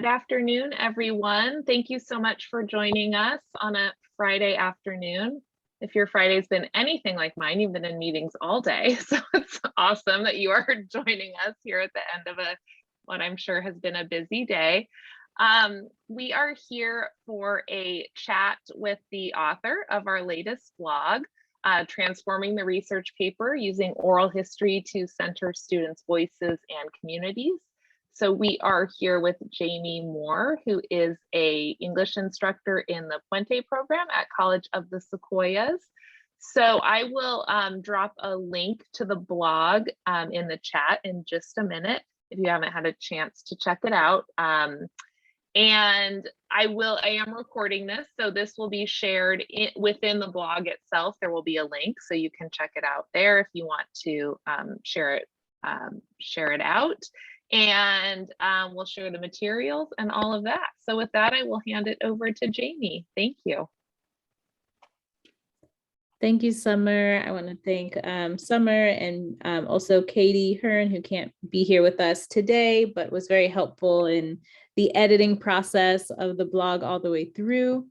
Good afternoon, everyone. Thank you so much for joining us on a Friday afternoon. If your Friday's been anything like mine, you've been in meetings all day. So it's awesome that you are joining us here at the end of what I'm sure has been a busy day. We are here for a chat with the author of our latest blog, Transforming the Research Paper Using Oral History to Center Students' Voices and Communities. So we are here with Jamie Moore, who is an English instructor in the Puente program at College of the Sequoias. So I will drop a link to the blog in the chat in just a minute if you haven't had a chance to check it out. And I am recording this, so this will be shared within the blog itself. There will be a link, so you can check it out there if you want to share it out. And we'll share the materials and all of that. So with that, I will hand it over to Jamie. Thank you. Thank you, Summer. I want to thank Summer and also Katie Hearn, who can't be here with us today, but was very helpful in the editing process of the blog all the way through.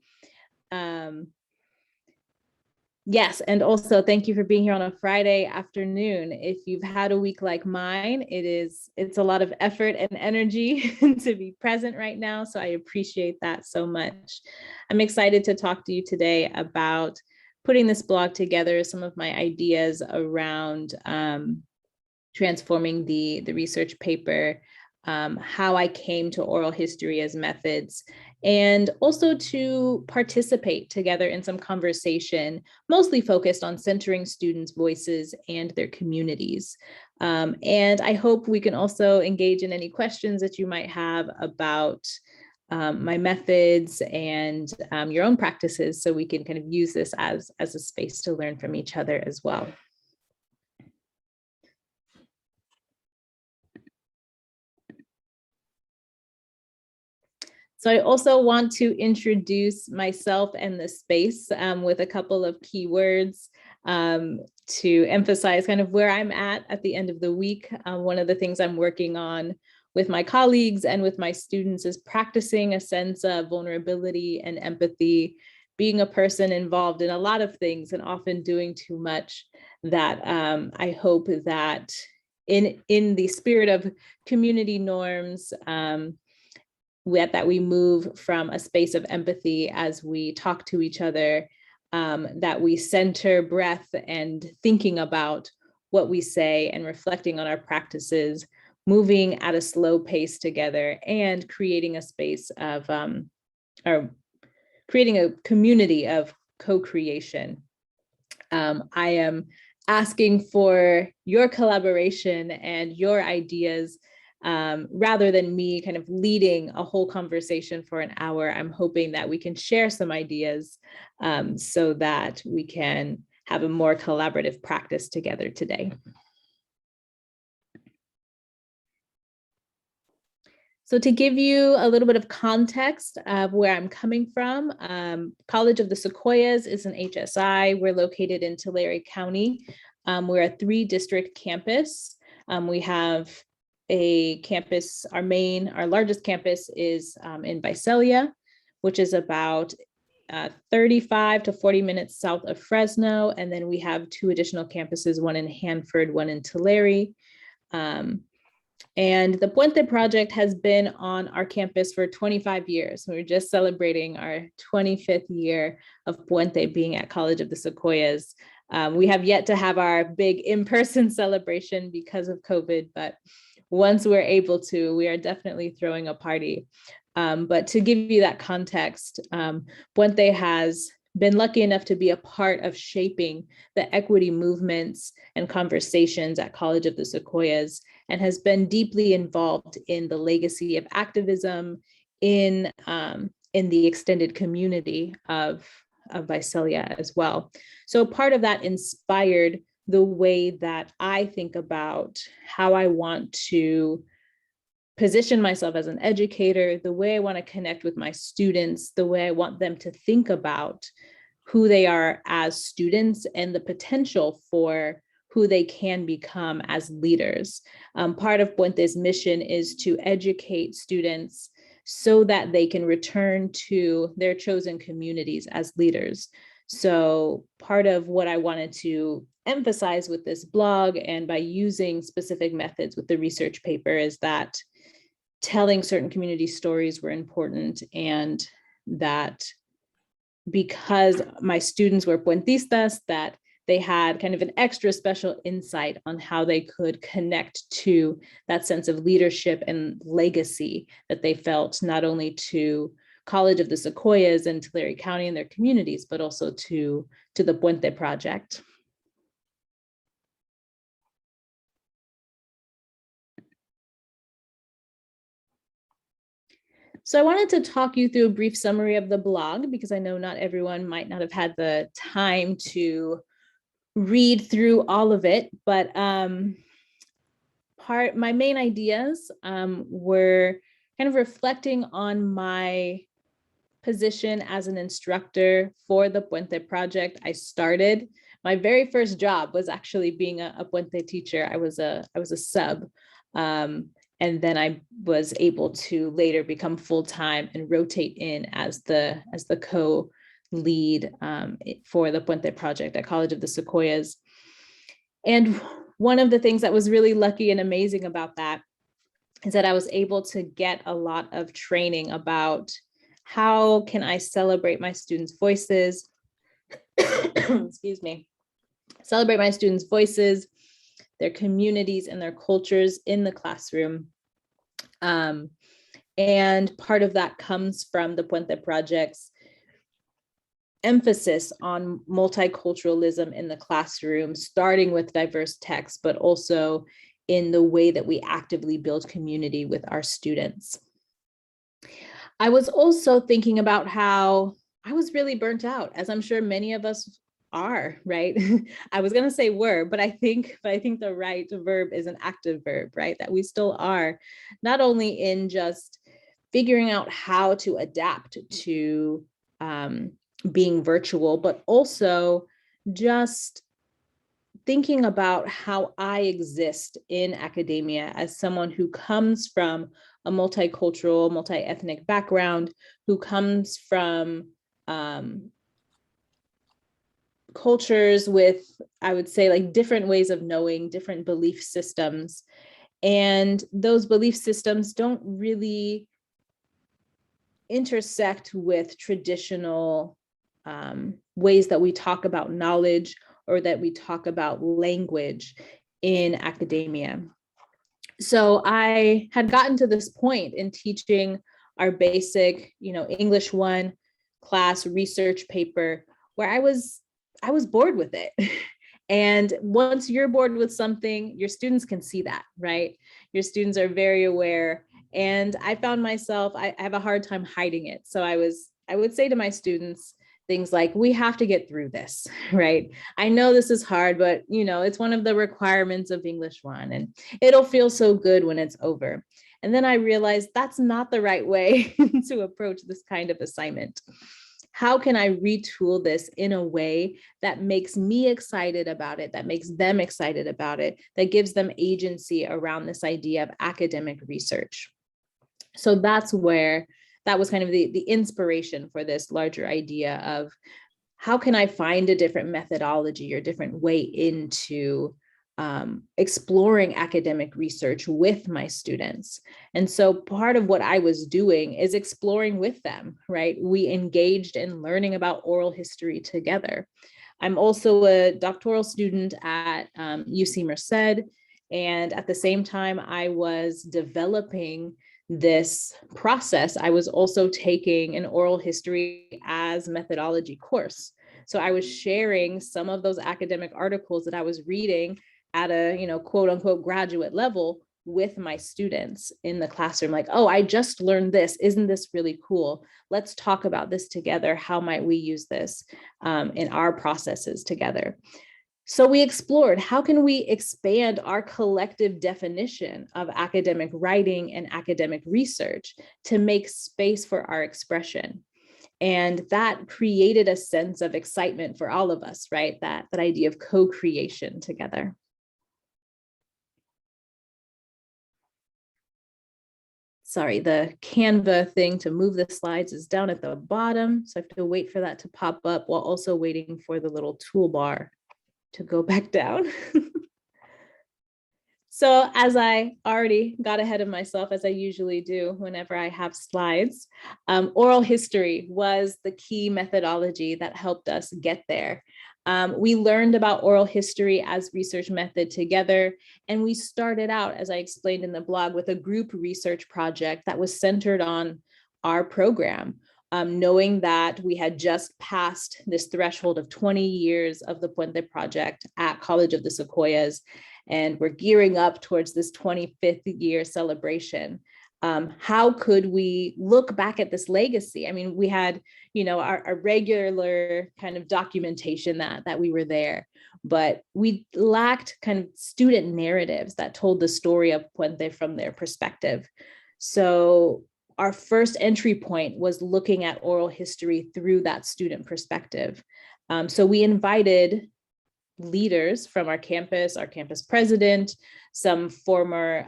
Yes, and also thank you for being here on a Friday afternoon. If you've had a week like mine, it's a lot of effort and energy to be present right now. So I appreciate that so much. I'm excited to talk to you today about putting this blog together, some of my ideas around transforming the research paper, how I came to oral history as methods, and also to participate together in some conversation, mostly focused on centering students' voices and their communities. And I hope we can also engage in any questions that you might have about my methods and your own practices, so we can kind of use this as a space to learn from each other as well. So I also want to introduce myself and the space with a couple of keywords to emphasize kind of where I'm at the end of the week. One of the things I'm working on with my colleagues and with my students is practicing a sense of vulnerability and empathy, being a person involved in a lot of things and often doing too much, that I hope that in the spirit of community norms, that we move from a space of empathy as we talk to each other, that we center breath and thinking about what we say and reflecting on our practices, moving at a slow pace together, and creating a space of, or creating a community of co-creation. I am asking for your collaboration and your ideas. Rather than me kind of leading a whole conversation for an hour, I'm hoping that we can share some ideas so that we can have a more collaborative practice together today. So to give you a little bit of context of where I'm coming from, College of the Sequoias is an HSI. We're located in Tulare County. We're a 3-district campus. We have a campus, our largest campus is in Visalia, which is about 35 to 40 minutes south of Fresno. And then we have 2 additional campuses, one in Hanford, one in Tulare. And the Puente project has been on our campus for 25 years. We're just celebrating our 25th year of Puente being at College of the Sequoias. We have yet to have our big in-person celebration because of COVID, but once we're able to, we are definitely throwing a party. But to give you that context, Puente has been lucky enough to be a part of shaping the equity movements and conversations at College of the Sequoias, and has been deeply involved in the legacy of activism in the extended community of Visalia as well. So part of that inspired the way that I think about how I want to position myself as an educator, the way I want to connect with my students, the way I want them to think about who they are as students and the potential for who they can become as leaders. Part of Puente's mission is to educate students so that they can return to their chosen communities as leaders. So part of what I wanted to emphasize with this blog and by using specific methods with the research paper is that telling certain community stories were important, and that because my students were Puentistas, that they had kind of an extra special insight on how they could connect to that sense of leadership and legacy that they felt not only to College of the Sequoias and Tulare County and their communities, but also to the Puente project. So I wanted to talk you through a brief summary of the blog, because I know not everyone might not have had the time to read through all of it, but my main ideas were kind of reflecting on my position as an instructor for the Puente project. My very first job was actually being a Puente teacher. I was a sub. And then I was able to later become full-time and rotate in as the co-lead for the Puente project at College of the Sequoias. And one of the things that was really lucky and amazing about that is that I was able to get a lot of training about how can I celebrate my students' voices, excuse me, celebrate my students' voices, their communities and their cultures in the classroom. And part of that comes from the Puente project's emphasis on multiculturalism in the classroom, starting with diverse texts, but also in the way that we actively build community with our students. I was also thinking about how I was really burnt out, as I'm sure many of us are, right? I was gonna say were, but I think the right verb is an active verb, right? That we still are, not only in just figuring out how to adapt to being virtual, but also just thinking about how I exist in academia as someone who comes from a multicultural, multi-ethnic background, who comes from cultures with, I would say, like different ways of knowing, different belief systems. And those belief systems don't really intersect with traditional ways that we talk about knowledge or that we talk about language in academia. So I had gotten to this point in teaching our basic, English 1 class research paper where I was bored with it. And once you're bored with something, your students can see that, right? Your students are very aware. And I found myself, I have a hard time hiding it. So I would say to my students things like, we have to get through this, right? I know this is hard, but it's one of the requirements of English 1 and it'll feel so good when it's over. And then I realized that's not the right way to approach this kind of assignment. How can I retool this in a way that makes me excited about it, that makes them excited about it, that gives them agency around this idea of academic research? So that was kind of the inspiration for this larger idea of how can I find a different methodology or different way into exploring academic research with my students. And so part of what I was doing is exploring with them, right? We engaged in learning about oral history together. I'm also a doctoral student at UC Merced. And at the same time I was developing this process, I was also taking an oral history as methodology course. So I was sharing some of those academic articles that I was reading at a, quote unquote graduate level with my students in the classroom. Like, oh, I just learned this. Isn't this really cool? Let's talk about this together. How might we use this in our processes together? So we explored, how can we expand our collective definition of academic writing and academic research to make space for our expression? And that created a sense of excitement for all of us, right? That idea of co-creation together. sorry, the Canva thing to move the slides is down at the bottom. So I have to wait for that to pop up while also waiting for the little toolbar to go back down. So as I already got ahead of myself, as I usually do whenever I have slides, oral history was the key methodology that helped us get there. We learned about oral history as research method together, and we started out, as I explained in the blog, with a group research project that was centered on our program, knowing that we had just passed this threshold of 20 years of the Puente project at College of the Sequoias, and we're gearing up towards this 25th year celebration. How could we look back at this legacy? I mean, we had, our regular kind of documentation that we were there, but we lacked kind of student narratives that told the story of Puente from their perspective. So our first entry point was looking at oral history through that student perspective. So we invited leaders from our campus president, some former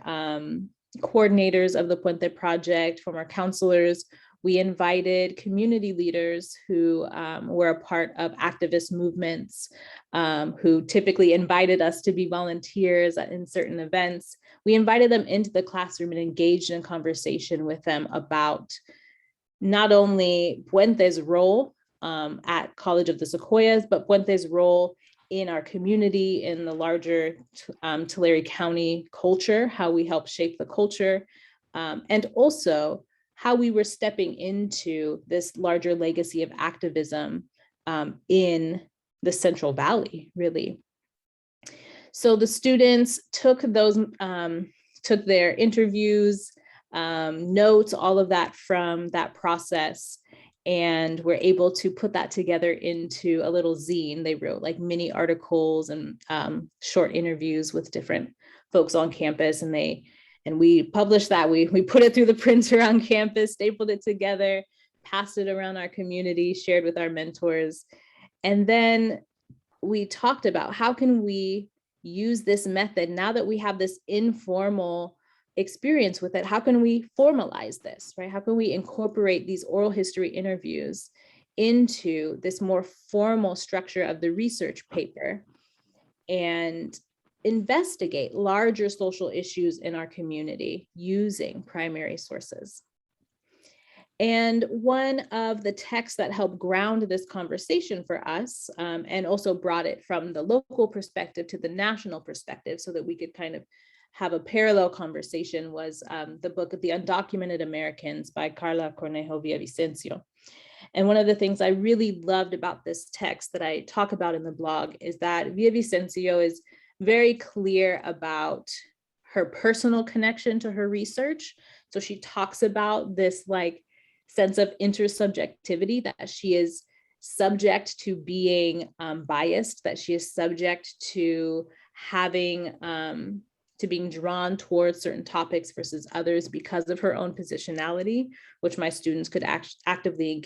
coordinators of the Puente project, former counselors. We invited community leaders who were a part of activist movements, who typically invited us to be volunteers in certain events. We invited them into the classroom and engaged in conversation with them about not only Puente's role at College of the Sequoias, but Puente's role in our community, in the larger Tulare County culture, how we help shape the culture, and also how we were stepping into this larger legacy of activism in the Central Valley, really. So the students took their interviews, notes, all of that from that process, and we're able to put that together into a little zine. They wrote like mini articles and short interviews with different folks on campus, and we published that. We put it through the printer on campus, stapled it together, passed it around our community, shared with our mentors. And then we talked about how can we use this method now that we have this informal experience with it. How can we formalize this, right? How can we incorporate these oral history interviews into this more formal structure of the research paper and investigate larger social issues in our community using primary sources? And one of the texts that helped ground this conversation for us, and also brought it from the local perspective to the national perspective so that we could kind of have a parallel conversation, was the book The Undocumented Americans by Carla Cornejo Villavicencio. And one of the things I really loved about this text that I talk about in the blog is that Villavicencio is very clear about her personal connection to her research. So she talks about this like sense of intersubjectivity, that she is subject to being biased, that she is subject to having to being drawn towards certain topics versus others because of her own positionality, which my students could actively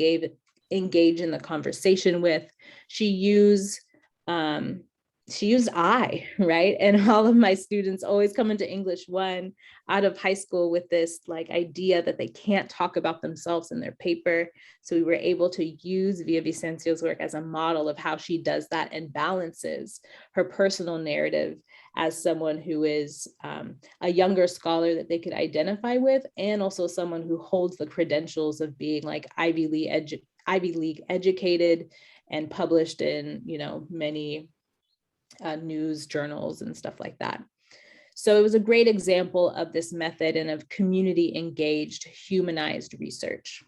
engage in the conversation with. She used I, right? And all of my students always come into English 1 out of high school with this like idea that they can't talk about themselves in their paper. So we were able to use Villavicencio's work as a model of how she does that and balances her personal narrative as someone who is a younger scholar that they could identify with, and also someone who holds the credentials of being like Ivy League educated and published in, many news journals and stuff like that. So it was a great example of this method and of community engaged, humanized research.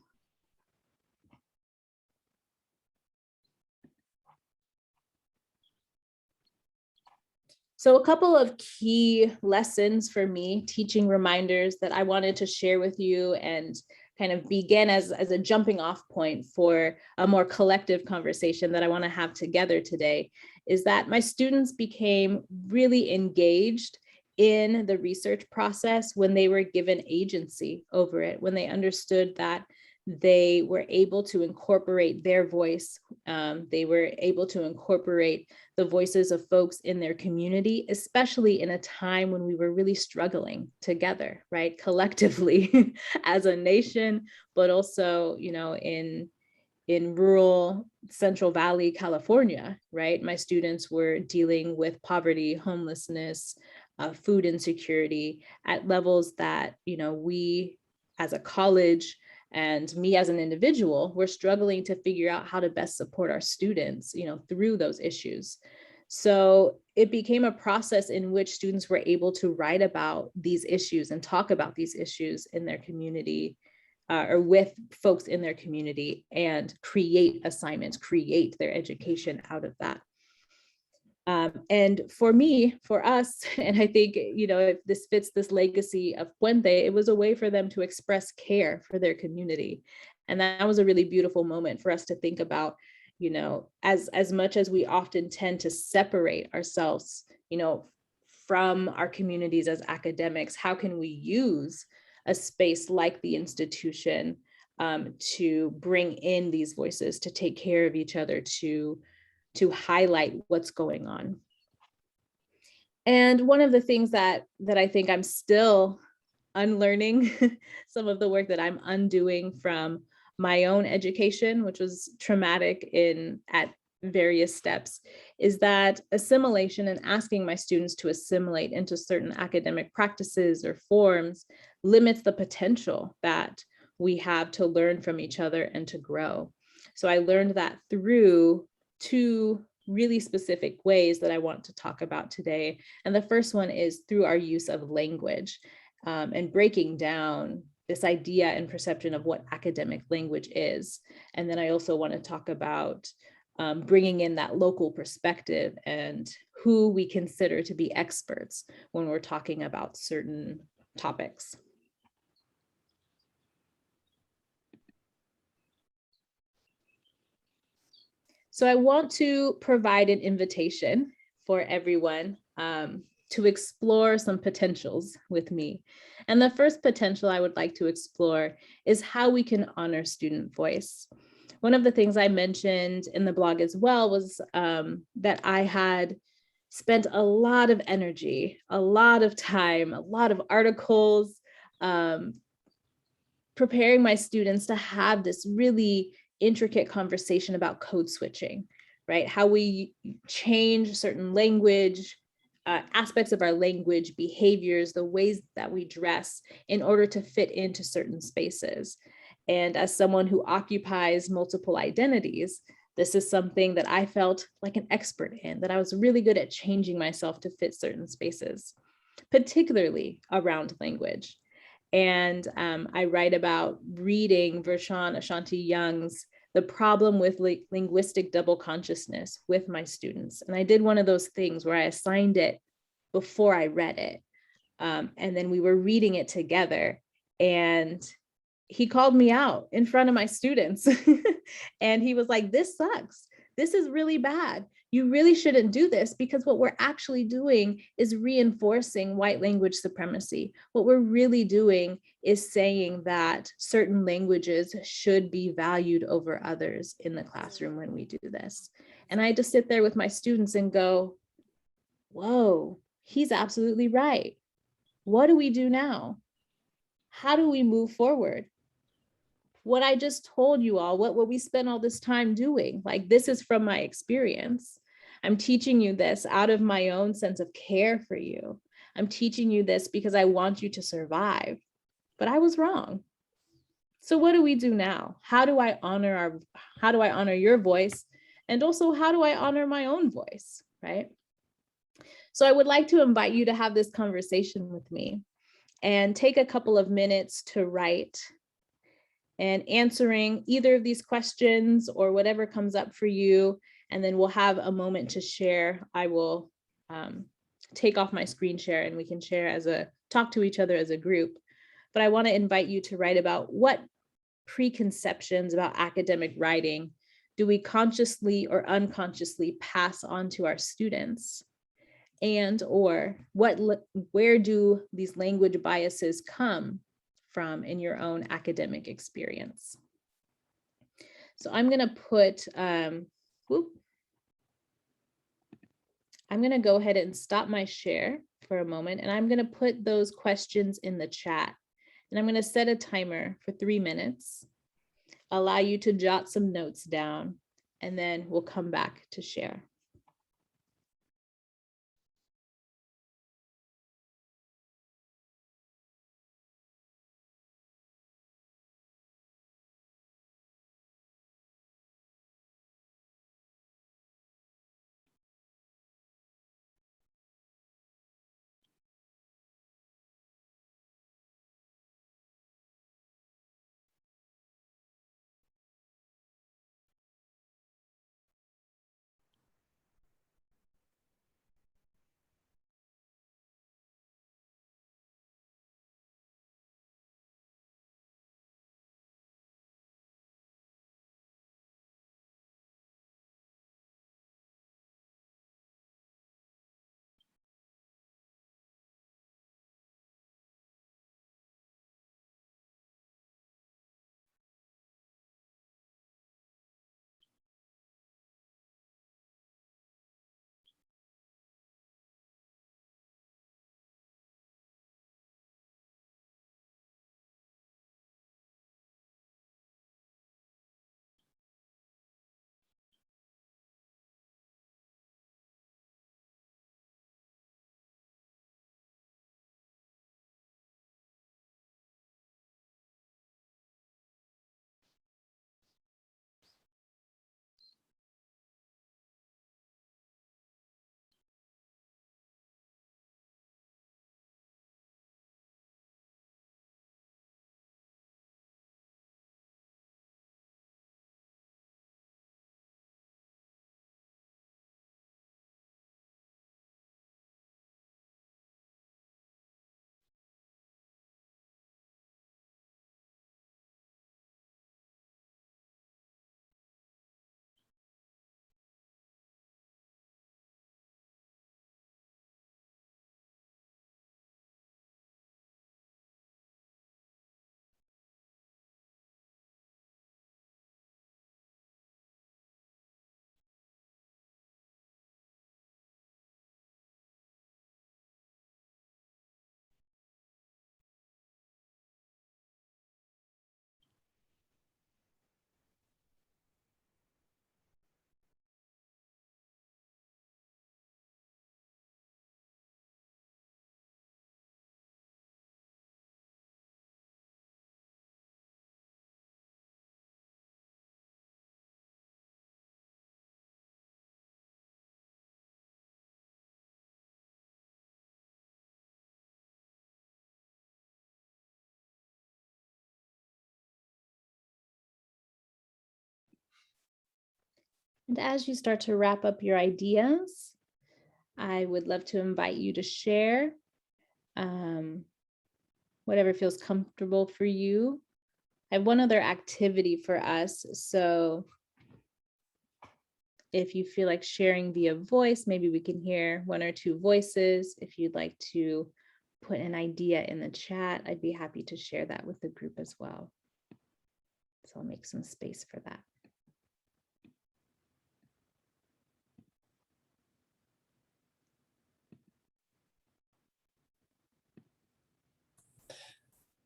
So a couple of key lessons for me, teaching reminders that I wanted to share with you and kind of begin as a jumping off point for a more collective conversation that I want to have together today, is that my students became really engaged in the research process when they were given agency over it, when they understood that they were able to incorporate their voice. They were able to incorporate the voices of folks in their community, especially in a time when we were really struggling together, right? Collectively as a nation, but also, in rural Central Valley, California, right? My students were dealing with poverty, homelessness, food insecurity at levels that, we as a college and me as an individual, we're struggling to figure out how to best support our students, through those issues. So it became a process in which students were able to write about these issues and talk about these issues in their community, or with folks in their community, and create assignments, create their education out of that. And for us, and I think, if this fits this legacy of Puente, it was a way for them to express care for their community. And that was a really beautiful moment for us to think about, as much as we often tend to separate ourselves, from our communities as academics, how can we use a space like the institution to bring in these voices, to take care of each other, to highlight what's going on. And one of the things that I think I'm still unlearning, some of the work that I'm undoing from my own education, which was traumatic at various steps, is that assimilation and asking my students to assimilate into certain academic practices or forms limits the potential that we have to learn from each other and to grow. So I learned that through two really specific ways that I want to talk about today. And the first one is through our use of language, and breaking down this idea and perception of what academic language is. And then I also want to talk about bringing in that local perspective and who we consider to be experts when we're talking about certain topics. So I want to provide an invitation for everyone to explore some potentials with me. And the first potential I would like to explore is how we can honor student voice. One of the things I mentioned in the blog as well was that I had spent a lot of energy, a lot of time, a lot of articles, preparing my students to have this really intricate conversation about code switching, right? How we change certain language, aspects of our language, behaviors, the ways that we dress in order to fit into certain spaces. And as someone who occupies multiple identities, this is something that I felt like an expert in, that I was really good at changing myself to fit certain spaces, particularly around language. And I write about reading Vershawn Ashanti Young's The Problem with Linguistic Double Consciousness with my students. And I did one of those things where I assigned it before I read it. And then we were reading it together. And he called me out in front of my students. And he was like, this sucks. This is really bad. You really shouldn't do this, because what we're actually doing is reinforcing white language supremacy. What we're really doing is saying that certain languages should be valued over others in the classroom when we do this. And I just sit there with my students and go, whoa, he's absolutely right. What do we do now? How do we move forward? What I just told you all, what we spent all this time doing, like, this is from my experience. I'm teaching you this out of my own sense of care for you. I'm teaching you this because I want you to survive, but I was wrong. So what do we do now? How do I honor your voice? And also, how do I honor my own voice, right? So I would like to invite you to have this conversation with me and take a couple of minutes to write and answering either of these questions or whatever comes up for you. And then we'll have a moment to share. I will take off my screen share and we can talk to each other as a group. But I want to invite you to write about what preconceptions about academic writing do we consciously or unconsciously pass on to our students? And or where do these language biases come from in your own academic experience? So I'm going to put, whoop. I'm going to go ahead and stop my share for a moment, and I'm going to put those questions in the chat. And I'm going to set a timer for 3 minutes, allow you to jot some notes down, and then we'll come back to share. And as you start to wrap up your ideas, I would love to invite you to share whatever feels comfortable for you. I have one other activity for us. So if you feel like sharing via voice, maybe we can hear 1 or 2 voices. If you'd like to put an idea in the chat, I'd be happy to share that with the group as well. So I'll make some space for that.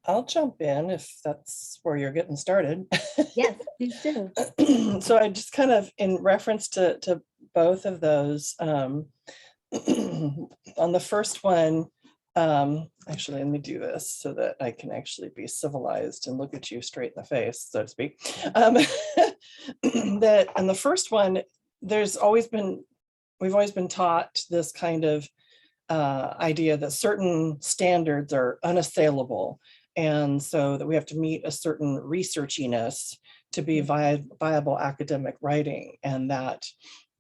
I'll jump in if that's where you're getting started. Yes, please do. So I just kind of, in reference to both of those, on the first one, actually, let me do this so that I can actually be civilized and look at you straight in the face, so to speak. That on the first one, we've always been taught this kind of idea that certain standards are unassailable. And so that we have to meet a certain researchiness to be viable academic writing. And that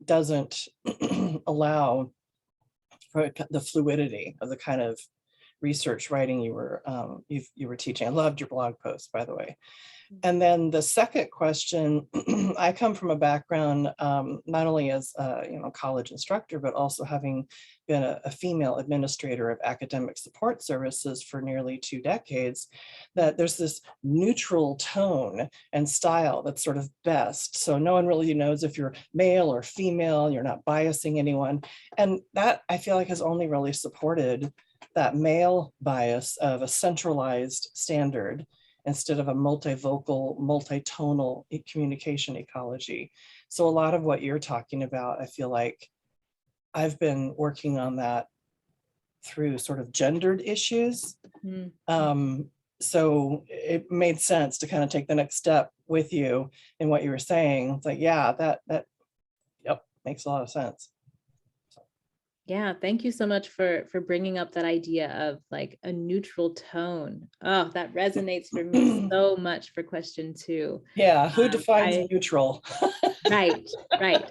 doesn't allow for the fluidity of the kind of research writing you were teaching. I loved your blog post, by the way. And then the second question, I come from a background not only as a college instructor, but also having been a female administrator of academic support services for nearly 2 decades, that there's this neutral tone and style that's sort of best. So no one really knows if you're male or female, you're not biasing anyone. And that I feel like has only really supported that male bias of a centralized standard instead of a multivocal, multitonal communication ecology. So a lot of what you're talking about, I feel like I've been working on that through sort of gendered issues. So it made sense to kind of take the next step with you in what you were saying. It's like, yeah, that yep, makes a lot of sense. Yeah, thank you so much for bringing up that idea of like a neutral tone. Oh, that resonates for me so much for question 2. Yeah, who defines neutral? Right.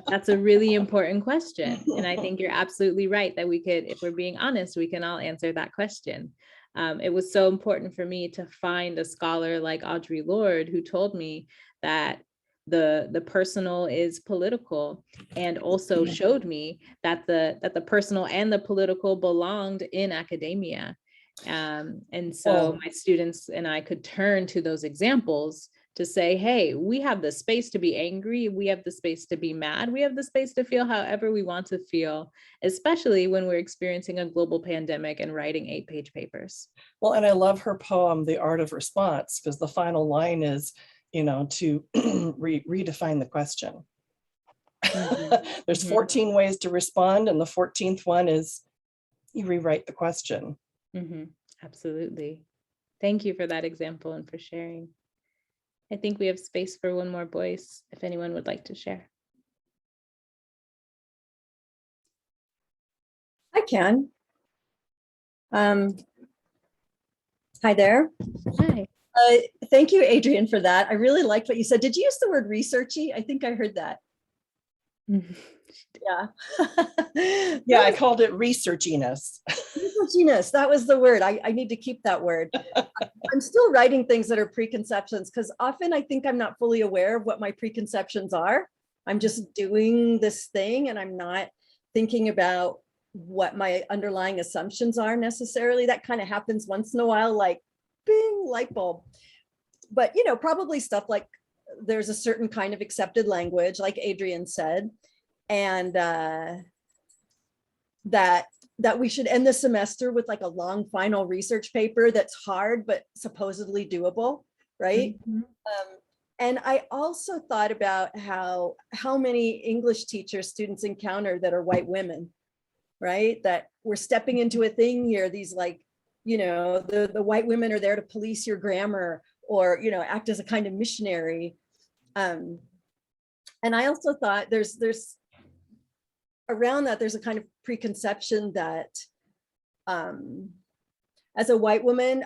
That's a really important question. And I think you're absolutely right that we could, if we're being honest, we can all answer that question. It was so important for me to find a scholar like Audre Lorde who told me that the personal is political, and also showed me that the personal and the political belonged in academia. And so my students and I could turn to those examples to say, hey, we have the space to be angry, we have the space to be mad, we have the space to feel however we want to feel, especially when we're experiencing a global pandemic and writing 8-page papers. Well, and I love her poem, The Art of Response, because the final line is, to redefine the question. There's 14 ways to respond, and the 14th one is you rewrite the question. Absolutely. Thank you for that example and for sharing. I think we have space for one more voice if anyone would like to share. I can. Hi there. Hi. Thank you, Adrian, for that. I really liked what you said. Did you use the word researchy? I think I heard that. Yeah. Yeah, I called it researchiness. Researchiness, that was the word. I need to keep that word. I'm still writing things that are preconceptions because often I think I'm not fully aware of what my preconceptions are. I'm just doing this thing and I'm not thinking about what my underlying assumptions are necessarily. That kind of happens once in a while, like bing, light bulb. But, probably stuff like there's a certain kind of accepted language, like Adrian said, and that we should end the semester with like a long final research paper that's hard, but supposedly doable, right? And I also thought about how many English teachers students encounter that are white women, right? That we're stepping into a thing here, these like, the white women are there to police your grammar or, act as a kind of missionary. And I also thought there's around that, there's a kind of preconception that as a white woman,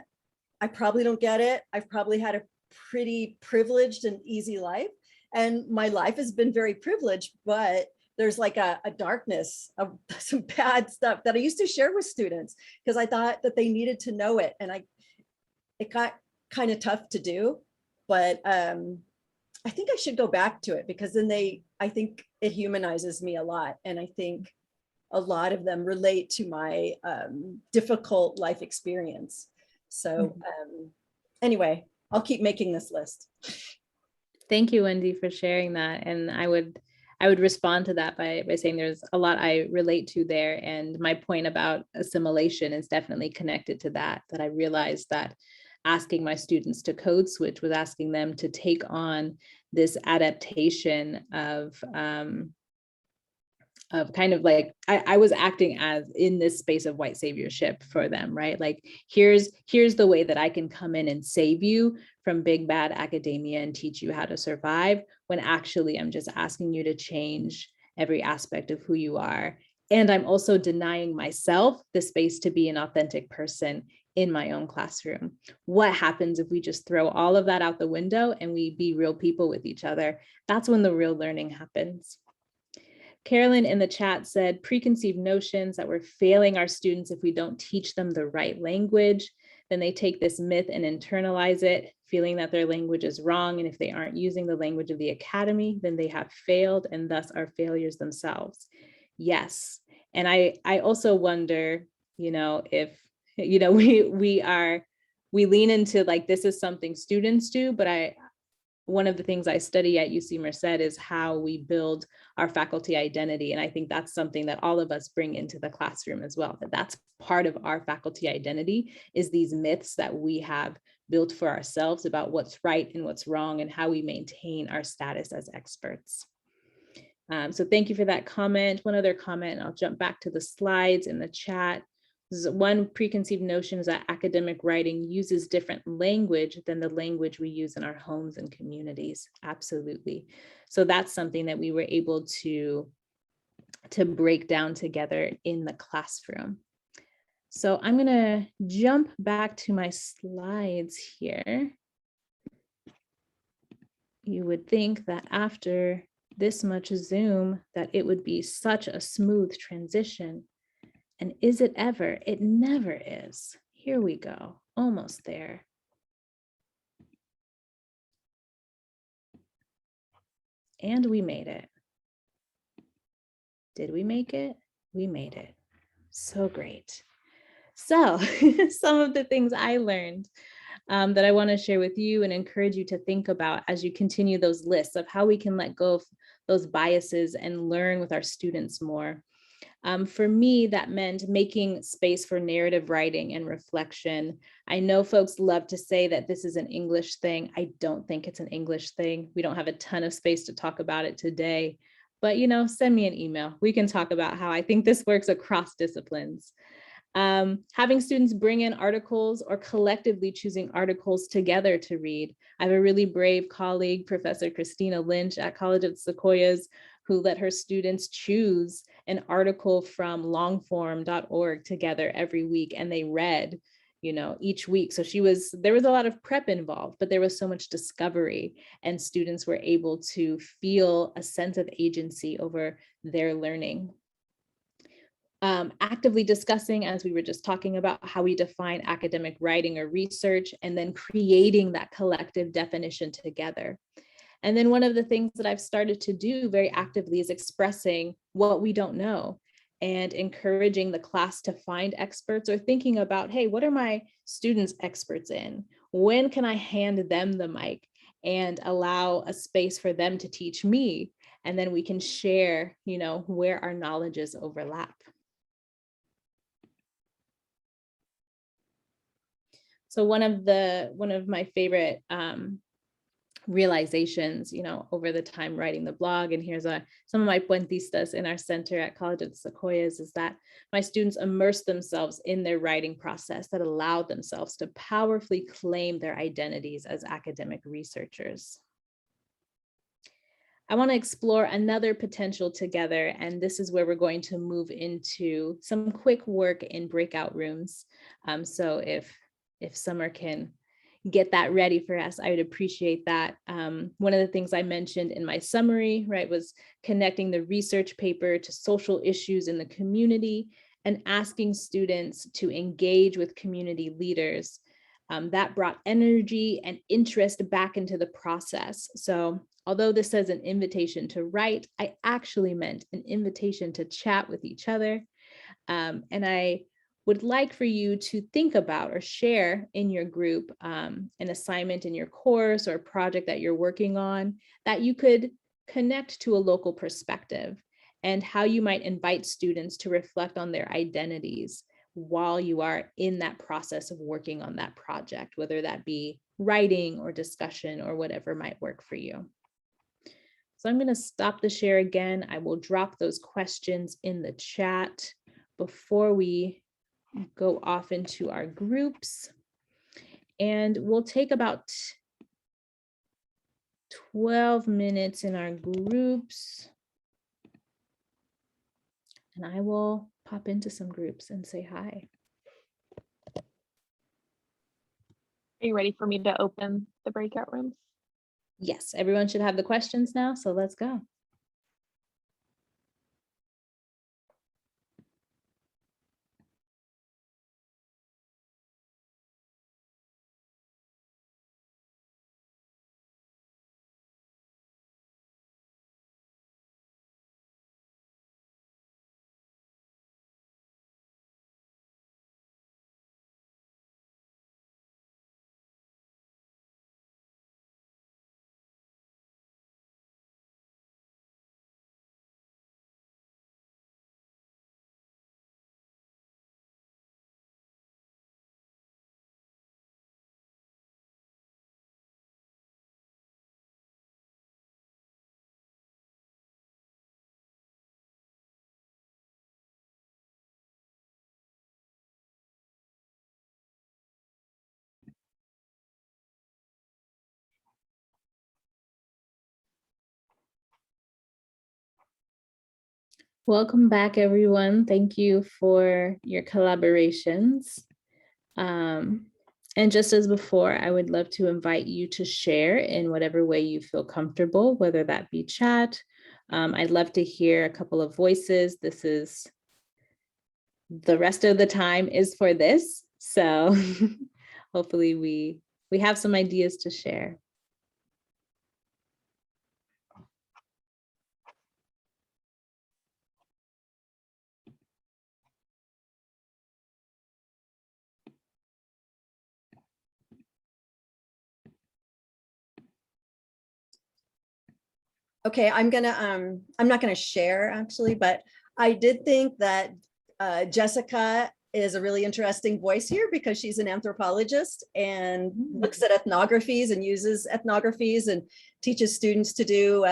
I probably don't get it. I've probably had a pretty privileged and easy life. And my life has been very privileged, but there's like a darkness of some bad stuff that I used to share with students because I thought that they needed to know it. And it got kind of tough to do, but I think I should go back to it because then I think it humanizes me a lot. And I think a lot of them relate to my difficult life experience. So anyway, I'll keep making this list. Thank you, Wendy, for sharing that. And I would respond to that by saying there's a lot I relate to there. And my point about assimilation is definitely connected to that I realized that asking my students to code switch was asking them to take on this adaptation of kind of like, I was acting as in this space of white saviorship for them, right? Like, here's the way that I can come in and save you from big bad academia and teach you how to survive, when actually I'm just asking you to change every aspect of who you are. And I'm also denying myself the space to be an authentic person in my own classroom. What happens if we just throw all of that out the window and we be real people with each other? That's when the real learning happens. Carolyn in the chat said preconceived notions that we're failing our students if we don't teach them the right language. Then they take this myth and internalize it, feeling that their language is wrong. And if they aren't using the language of the academy, then they have failed and thus are failures themselves. Yes. And I also wonder, if, we lean into like, this is something students do, but one of the things I study at UC Merced is how we build our faculty identity. And I think that's something that all of us bring into the classroom as well, that's part of our faculty identity, is these myths that we have built for ourselves about what's right and what's wrong and how we maintain our status as experts. So thank you for that comment. One other comment, I'll jump back to the slides in the chat. One preconceived notion is that academic writing uses different language than the language we use in our homes and communities. Absolutely. So that's something that we were able to break down together in the classroom. So I'm going to jump back to my slides here. You would think that after this much Zoom, that it would be such a smooth transition. And is it ever? It never is. Here we go, almost there. And we made it. Did we make it? We made it. So great. So some of the things I learned that I want to share with you and encourage you to think about as you continue those lists of how we can let go of those biases and learn with our students more. For me, that meant making space for narrative writing and reflection. I know folks love to say that this is an English thing. I don't think it's an English thing. We don't have a ton of space to talk about it today, but send me an email. We can talk about how I think this works across disciplines. Having students bring in articles or collectively choosing articles together to read. I have a really brave colleague, Professor Christina Lynch at College of the Sequoias, who let her students choose an article from longform.org together every week, and they read, each week. So there was a lot of prep involved, but there was so much discovery, and students were able to feel a sense of agency over their learning. Actively discussing, as we were just talking about, how we define academic writing or research, and then creating that collective definition together. And then one of the things that I've started to do very actively is expressing what we don't know and encouraging the class to find experts, or thinking about, hey, what are my students experts in? When can I hand them the mic and allow a space for them to teach me? And then we can share, where our knowledges overlap. So one of my favorite realizations, over the time writing the blog, and here's some of my puentistas in our center at College of the Sequoias, is that my students immerse themselves in their writing process that allowed themselves to powerfully claim their identities as academic researchers. I want to explore another potential together, and this is where we're going to move into some quick work in breakout rooms. So if Summer can get that ready for us, I would appreciate that. One of the things I mentioned in my summary, right, was connecting the research paper to social issues in the community and asking students to engage with community leaders. That brought energy and interest back into the process. So although this says an invitation to write, I actually meant an invitation to chat with each other. And I would like for you to think about or share in your group an assignment in your course or a project that you're working on that you could connect to a local perspective, and how you might invite students to reflect on their identities while you are in that process of working on that project, whether that be writing or discussion or whatever might work for you. So I'm going to stop the share again. I will drop those questions in the chat before we go off into our groups, and we'll take about 12 minutes in our groups, and I will pop into some groups and say hi. Are you ready for me to open the breakout rooms? Yes, everyone should have the questions now, so let's go. Welcome back, everyone. Thank you for your collaborations. And just as before, I would love to invite you to share in whatever way you feel comfortable, whether that be chat. I'd love to hear a couple of voices. The rest of the time is for this. So hopefully we have some ideas to share. Okay, I'm not gonna share actually, but I did think that Jessica is a really interesting voice here because she's an anthropologist and looks at ethnographies and uses ethnographies and teaches students to do,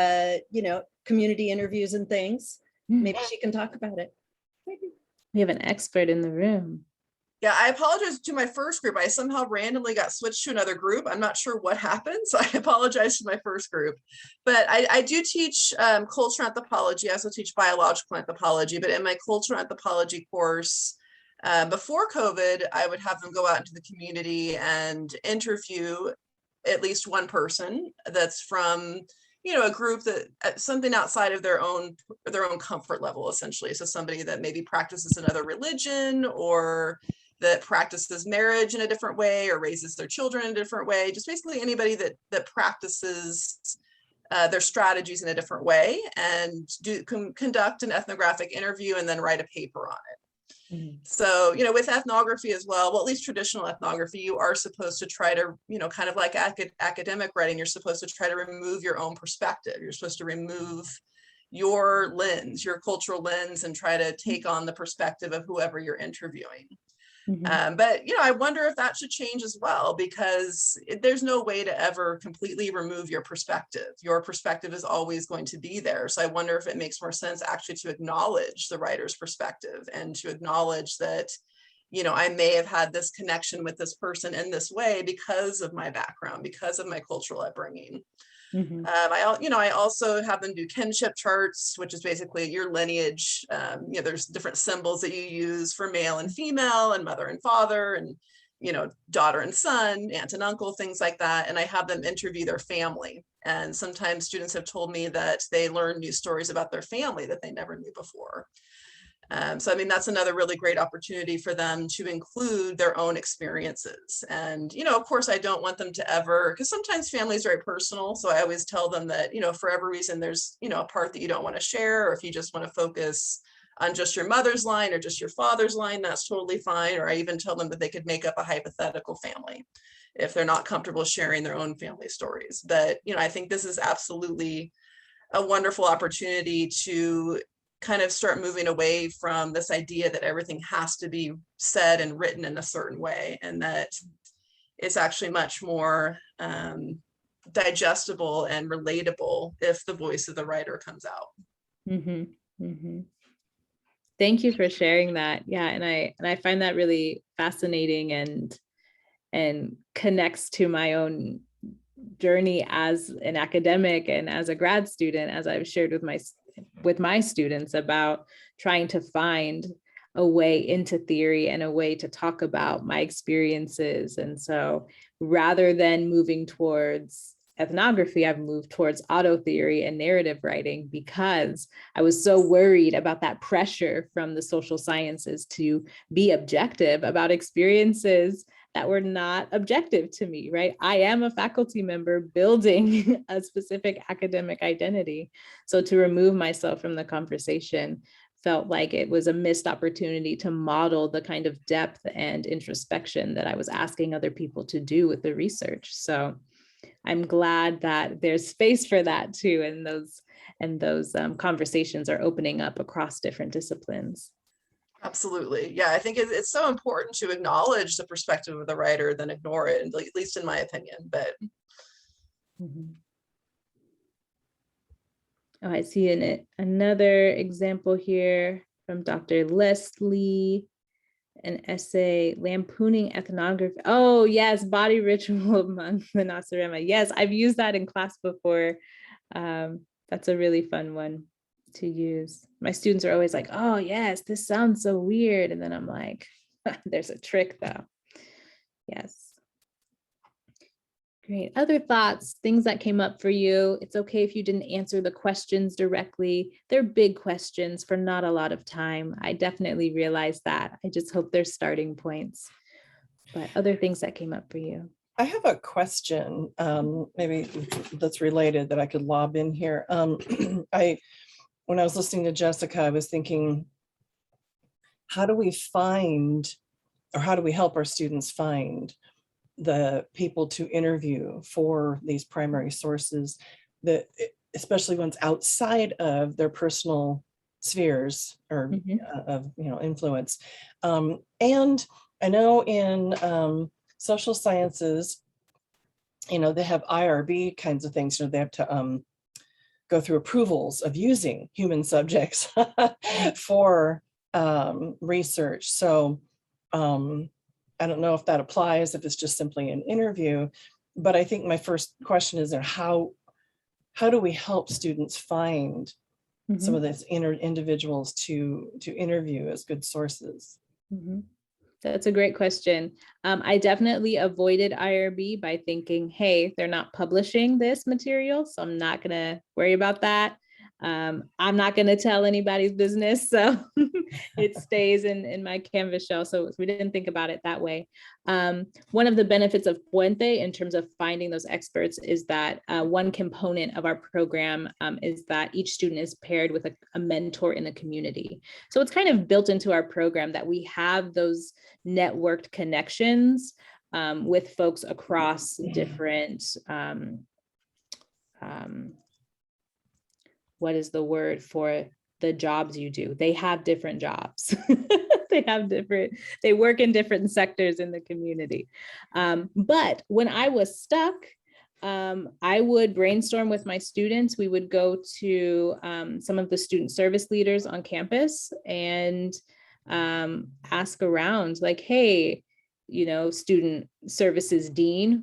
community interviews and things. Maybe she can talk about it. We have an expert in the room. Yeah, I apologize to my first group. I somehow randomly got switched to another group. I'm not sure what happened, so I apologize to my first group. But I do teach cultural anthropology. I also teach biological anthropology. But in my cultural anthropology course, before COVID, I would have them go out into the community and interview at least one person that's from, a group that something outside of their own comfort level, essentially. So somebody that maybe practices another religion or that practices marriage in a different way or raises their children in a different way, just basically anybody that practices their strategies in a different way, and conduct an ethnographic interview and then write a paper on it. Mm-hmm. So, with ethnography as well, at least traditional ethnography, you are supposed to try to, kind of like academic writing, you're supposed to try to remove your own perspective. You're supposed to remove your lens, your cultural lens, and try to take on the perspective of whoever you're interviewing. Mm-hmm. But, I wonder if that should change as well, because there's no way to ever completely remove your perspective. Your perspective is always going to be there. So I wonder if it makes more sense actually to acknowledge the writer's perspective and to acknowledge that, I may have had this connection with this person in this way because of my background, because of my cultural upbringing. Mm-hmm. I also have them do kinship charts, which is basically your lineage. There's different symbols that you use for male and female and mother and father and, daughter and son, aunt and uncle, things like that. And I have them interview their family. And sometimes students have told me that they learn new stories about their family that they never knew before. So, that's another really great opportunity for them to include their own experiences. And, of course, I don't want them to ever, because sometimes family is very personal. So I always tell them that, for every reason there's, a part that you don't want to share, or if you just want to focus on just your mother's line or just your father's line, that's totally fine. Or I even tell them that they could make up a hypothetical family if they're not comfortable sharing their own family stories. But, I think this is absolutely a wonderful opportunity to kind of start moving away from this idea that everything has to be said and written in a certain way, and that it's actually much more digestible and relatable if the voice of the writer comes out. Mm-hmm. Mm-hmm. Thank you for sharing that. Yeah, and I find that really fascinating and connects to my own journey as an academic and as a grad student, as I've shared with my students about trying to find a way into theory and a way to talk about my experiences. And so rather than moving towards ethnography, I've moved towards auto theory and narrative writing because I was so worried about that pressure from the social sciences to be objective about experiences that were not objective to me, right? I am a faculty member building a specific academic identity. So to remove myself from the conversation felt like it was a missed opportunity to model the kind of depth and introspection that I was asking other people to do with the research. So I'm glad that there's space for that too, and those conversations are opening up across different disciplines. Absolutely. Yeah, I think it's so important to acknowledge the perspective of the writer than ignore it, at least in my opinion. But mm-hmm. Oh, I see another example here from Dr. Leslie, an essay lampooning ethnography. Oh yes, body ritual among the Nasarema. Yes, I've used that in class before. That's a really fun one. to use. My students are always like, oh yes, this sounds so weird. And then I'm like, there's a trick though. Yes. Great. Other thoughts, things that came up for you? It's okay if you didn't answer the questions directly. They're big questions for not a lot of time. I definitely realize that. I just hope they're starting points. But other things that came up for you. I have a question, maybe that's related that I could lob in here. When I was listening to Jessica, I was thinking, how do we find, or how do we help our students find the people to interview for these primary sources, that especially ones outside of their personal spheres or of influence. And I know in social sciences, they have IRB kinds of things. They have to go through approvals of using human subjects for research. So I don't know if that applies, if it's just simply an interview, but I think my first question is how do we help students find some of these individuals to interview as good sources? That's a great question. I definitely avoided IRB by thinking, hey, they're not publishing this material, so I'm not gonna worry about that. I'm not going to tell anybody's business, so it stays in my Canvas shell. So we didn't think about it that way. One of the benefits of Puente in terms of finding those experts is that one component of our program is that each student is paired with a mentor in the community. So it's kind of built into our program that we have those networked connections with folks across different what is the word for the jobs you do? They have different jobs. They work in different sectors in the community. But when I was stuck, I would brainstorm with my students. We would go to some of the student service leaders on campus and ask around like, hey, student services dean,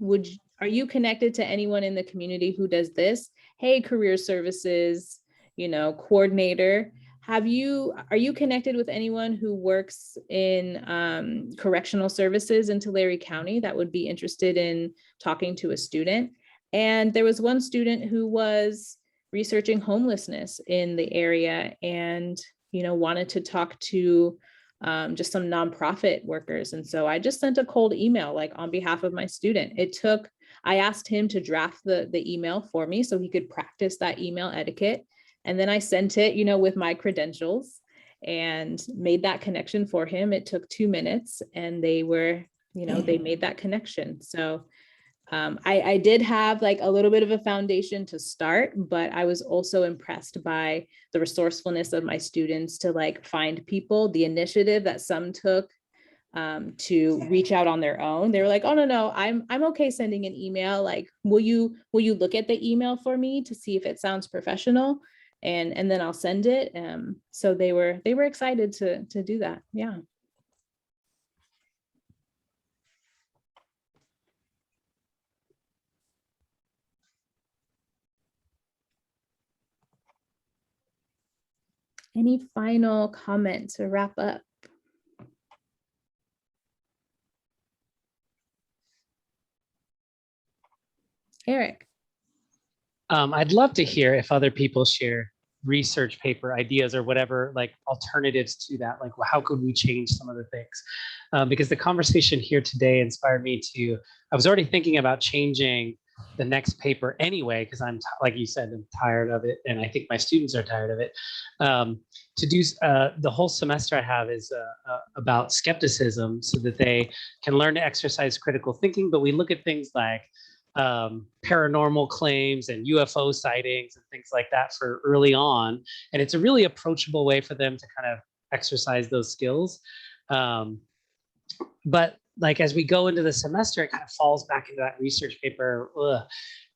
are you connected to anyone in the community who does this? Hey, career services, coordinator, are you connected with anyone who works in correctional services in Tulare County that would be interested in talking to a student? And there was one student who was researching homelessness in the area and, wanted to talk to just some nonprofit workers. And so I just sent a cold email, like on behalf of my student. I asked him to draft the email for me so he could practice that email etiquette. And then I sent it, with my credentials and made that connection for him. It took 2 minutes and they were, they made that connection. So I did have like a little bit of a foundation to start, but I was also impressed by the resourcefulness of my students to like find people, the initiative that some took to reach out on their own. They were like, oh, no, I'm okay sending an email. Like, will you look at the email for me to see if it sounds professional? And then I'll send it. So they were excited to do that. Yeah. Any final comments to wrap up? Eric. I'd love to hear if other people share research paper ideas or whatever, like alternatives to that. Like, well, how could we change some of the things? Because the conversation here today inspired me I was already thinking about changing the next paper anyway, because like you said, I'm tired of it. And I think my students are tired of it. To do the whole semester I have is about skepticism so that they can learn to exercise critical thinking. But we look at things like paranormal claims and UFO sightings and things like that for early on. And it's a really approachable way for them to kind of exercise those skills. But like, as we go into the semester, it kind of falls back into that research paper.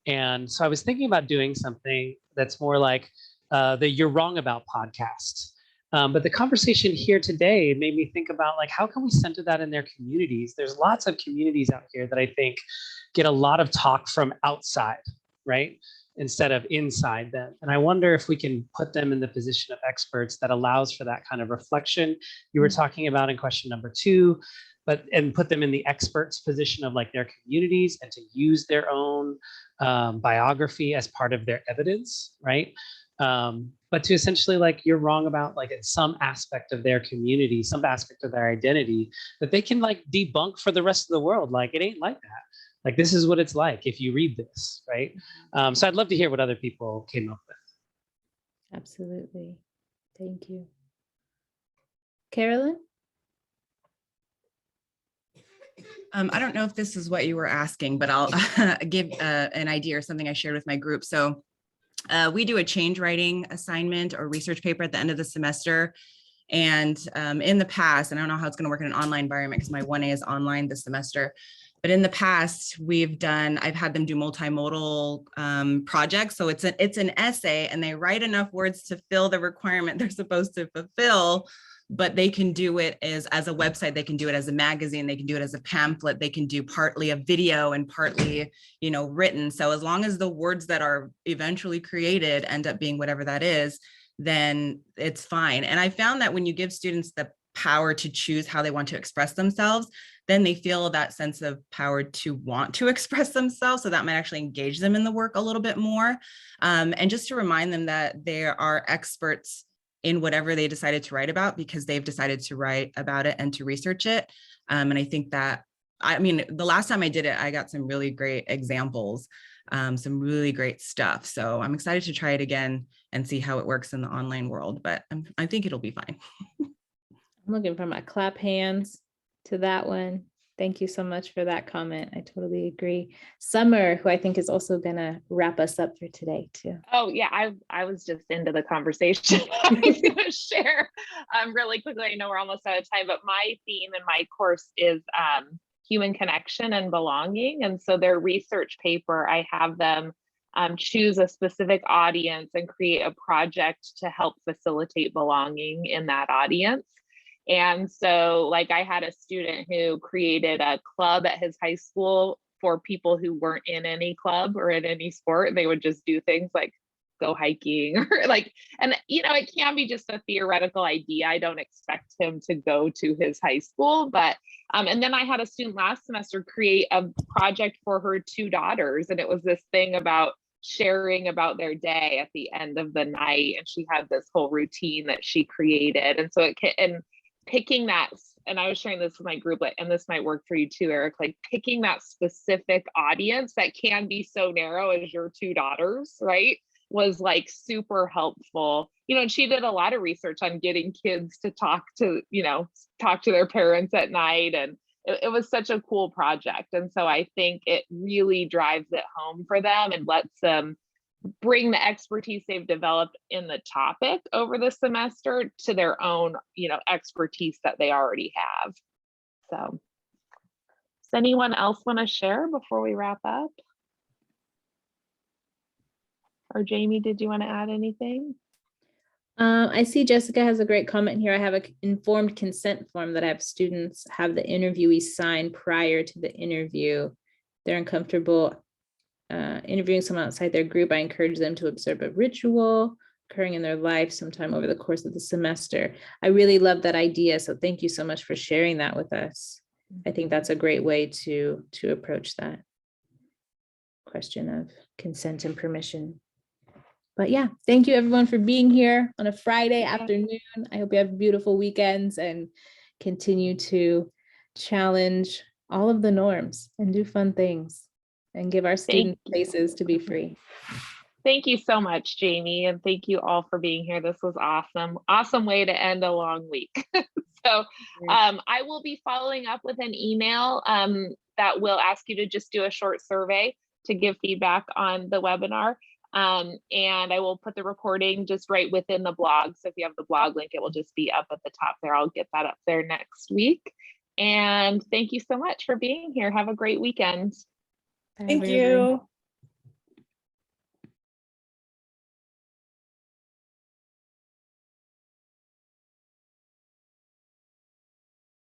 And so I was thinking about doing something that's more like the You're Wrong About podcast. But the conversation here today made me think about like, how can we center that in their communities? There's lots of communities out here that I think get a lot of talk from outside, right? instead of inside them. And I wonder if we can put them in the position of experts that allows for that kind of reflection you were talking about in question number 2, and put them in the experts position of like their communities and to use their own biography as part of their evidence, right? But to essentially like, you're wrong about like in some aspect of their community, some aspect of their identity that they can like debunk for the rest of the world. Like it ain't like that. Like this is what it's like if you read this, right? So I'd love to hear what other people came up with. Absolutely. Thank you. Carolyn? I don't know if this is what you were asking, but I'll give an idea or something I shared with my group. So we do a change writing assignment or research paper at the end of the semester. And in the past, and I don't know how it's going to work in an online environment because my 1A is online this semester, but in the past I've had them do multimodal projects. So it's an essay and they write enough words to fill the requirement they're supposed to fulfill, but they can do it as a website, they can do it as a magazine, they can do it as a pamphlet, they can do partly a video and partly, written. So as long as the words that are eventually created end up being whatever that is, then it's fine. And I found that when you give students the power to choose how they want to express themselves, then they feel that sense of power to want to express themselves. So that might actually engage them in the work a little bit more. And just to remind them that they are experts in whatever they decided to write about because they've decided to write about it and to research it. And I think that, the last time I did it, I got some really great examples, some really great stuff. So I'm excited to try it again and see how it works in the online world, but I think it'll be fine. I'm looking for my clap hands to that one. Thank you so much for that comment. I totally agree. Summer, who I think is also gonna wrap us up for today too. Oh yeah, I was just into the conversation. I was gonna share really quickly. I know we're almost out of time, but my theme in my course is human connection and belonging. And so their research paper, I have them choose a specific audience and create a project to help facilitate belonging in that audience. And so like I had a student who created a club at his high school for people who weren't in any club or in any sport. They would just do things like go hiking or like, and it can be just a theoretical idea. I don't expect him to go to his high school, but, and then I had a student last semester create a project for her 2 daughters. And it was this thing about sharing about their day at the end of the night. And she had this whole routine that she created. And so picking that, and I was sharing this with my group, and this might work for you too, Eric, like picking that specific audience that can be so narrow as your 2 daughters, right? Was like super helpful. And she did a lot of research on getting kids to talk to their parents at night. And it was such a cool project. And so I think it really drives it home for them and lets them bring the expertise they've developed in the topic over the semester to their own, expertise that they already have. So does anyone else want to share before we wrap up? Or Jamie, did you want to add anything? I see Jessica has a great comment here. I have an informed consent form that I have students have the interviewee sign prior to the interview. They're uncomfortable interviewing someone outside their group. I encourage them to observe a ritual occurring in their life sometime over the course of the semester. I really love that idea. So thank you so much for sharing that with us. I think that's a great way to approach that question of consent and permission. But yeah, thank you everyone for being here on a Friday afternoon. I hope you have beautiful weekends and continue to challenge all of the norms and do fun things and give our students places to be free. Thank you so much, Jamie. And thank you all for being here. This was awesome. Awesome way to end a long week. So I will be following up with an email that will ask you to just do a short survey to give feedback on the webinar. And I will put the recording just right within the blog. So if you have the blog link, it will just be up at the top there. I'll get that up there next week. And thank you so much for being here. Have a great weekend. Thank you.